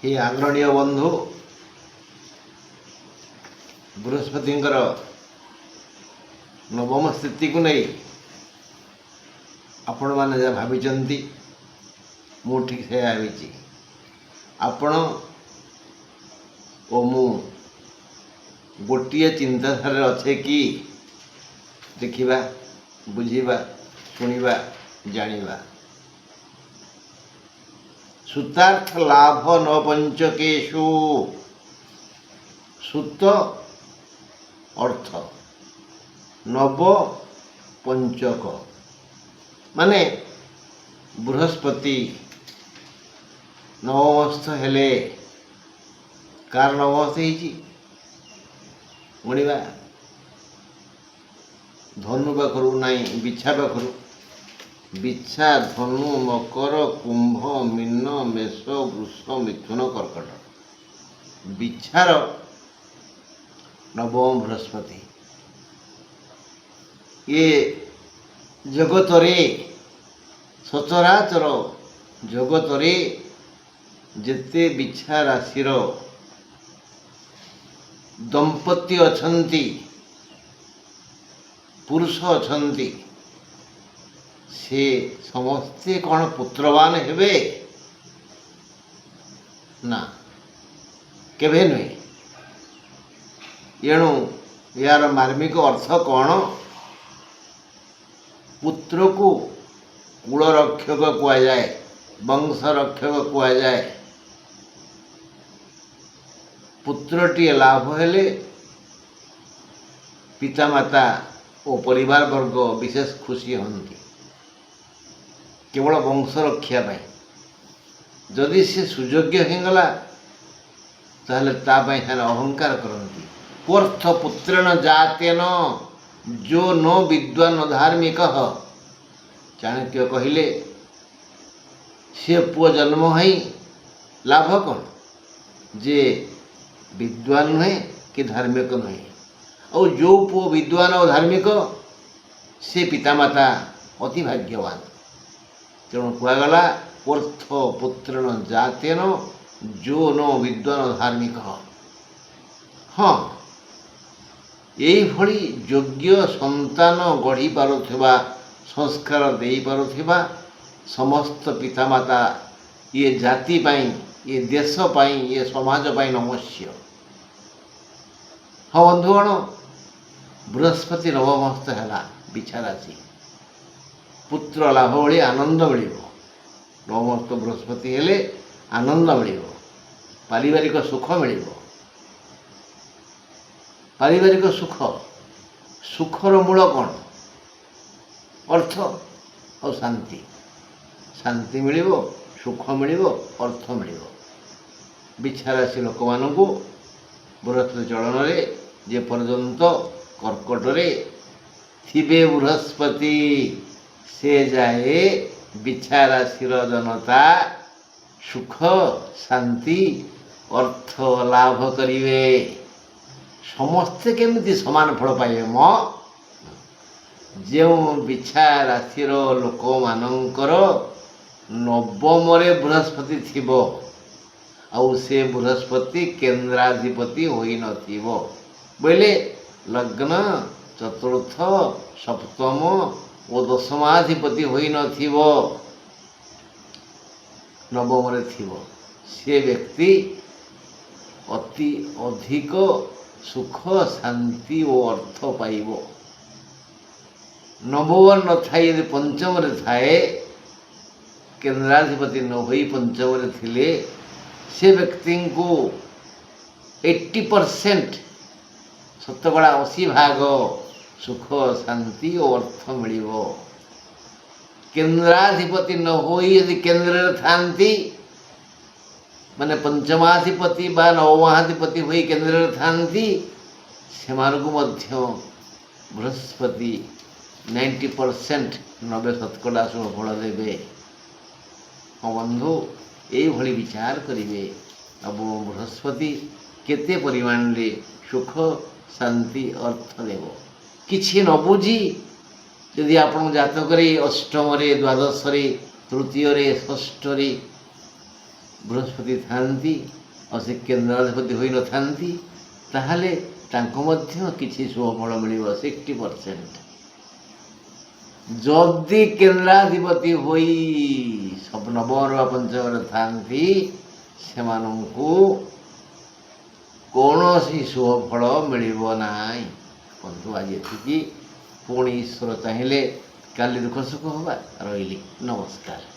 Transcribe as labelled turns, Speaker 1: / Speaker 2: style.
Speaker 1: हे आदरणीय बंधु बृहस्पति नवम स्थिति को नहीं आपण मैंने जहाँ भावी मु ठीक से भावी आपण ओ मु गोटे चिंताधारा अच्छे कि देखा बुझा शुणा जानिबा सुतार्थ लाभ न पंचकेशु सुत अर्थ नव पंचक माने बृहस्पति नवमस्थ हेले कार नवमस्थ होइछि गणिबा धनु पाखरु नाई बिछा पाखरु बिछा धनु मकर कुंभ मीन मेष वृष मिथुन कर्कट बिछार नवम बृहस्पति ये जगत रे सचराचर जगत रे जेते बिछा राशिर दंपति अछंती पुरुष अछंती से समस्ते कौन पुत्रवान हेबे ना केभे नुहे एणु यार मार्मिक अर्थ कौन पुत्र को कुल रक्षक कुआ जाए वंश रक्षक कुआ जाए पुत्रटी लाभ हेले पितामाता और परिवार वर्ग विशेष खुशी हंती केवल वंश रक्षा पाई जदि से सुयोग्य होगला ताहले तापाई से अहंकार करती कोर्थ पुत्रेण जातेन जो न विद्वान धार्मिक चाणक्य कहले से पुओ जन्म है लाभ कौन जे विद्वान नुहे कि धार्मिक नुहे और जो पुओ विद्वान और धार्मिक से पितामाता अति भाग्यवान तेणु कहगला कोर्थ पुत्रेण जातेन जो न विद्वान धार्मिक हाँ यही भली योग्य संतान गढ़ी पारुथिबा संस्कार दे पारुथिबा समस्त पितामाता ये जाति पाई ये देश पाई ये समाज पाई नमस्य हाँ बंधुगण बृहस्पति नवमस्थ है बिछा राशि पुत्र लाभ भली आनंद मिल नवमस्थ बृहस्पति हेले आनंद मिल पारिवारिक सुख मिल पारिवारिक सुख सुखर मूल कौन अर्थ और शांति शांति मिल सुख मिल अर्थ मिल बिछा राशि लोक मान बृहस्पति चलन रे जे पर्यंत कर्कट रे थिबे बृहस्पति से जाए बिछा राशि जनता सुख शांति अर्थ लाभ करिवे समस्ते केमिति समान फल पाइबे म जो बिछा राशिर लोक मानकर नवम रे बृहस्पति थिबो आउ से बृहस्पति केन्द्राधिपति होई नथिबो बोले लग्न चतुर्थ सप्तम और दशमाधिपति होई नथिबो नवम रे थिबो से व्यक्ति अति अधिक सुख शांति और अर्थ पाइब नवम न थाई यदि पंचम रे थाए केन्द्राधिपति न होई पंचम रे थिले से व्यक्ति को 80% शतकड़ा 80 भाग सुख शांति और अर्थ मिल केन्द्राधिपति न होई यदि केन्द्र थांती माने पंचमाधिपति बा नवमाधिपति हुई केन्द्र थांती से बृहस्पति 90% 90 शतकड़ा शुभ फल देवे हाँ बंधु ये विचार करेंगे अब बृहस्पति केते परिमाण रे सुख शांति अर्थ देव किछि न बुझी यदि आपण जातक अष्टम द्वादश तृतीय षष्ठ ବୃହସ୍ପତି ଥାନ୍ତି ଆଉ ସେ କେନ୍ଦ୍ରାଧିପତି ହୋଇନଥାନ୍ତି ତାହେଲେ ତାଙ୍କୁ ମଧ୍ୟ କିଛି ଶୁଭଫଳ ମିଳିବ 60%। ଯଦି କେନ୍ଦ୍ରାଧିପତି ହୋଇ ସବୁ ନବମ ବା ପଞ୍ଚମରେ ଥାନ୍ତି ସେମାନଙ୍କୁ କୌଣସି ଶୁଭଫଳ ମିଳିବ ନାହିଁ। ବନ୍ଧୁ ଆଜି ଏତିକି, ପୁଣି ଈଶ୍ୱର ଚାହିଁଲେ କାଲି ଦୁଃଖ ସୁଖ ହେବା। ରହିଲି, ନମସ୍କାର।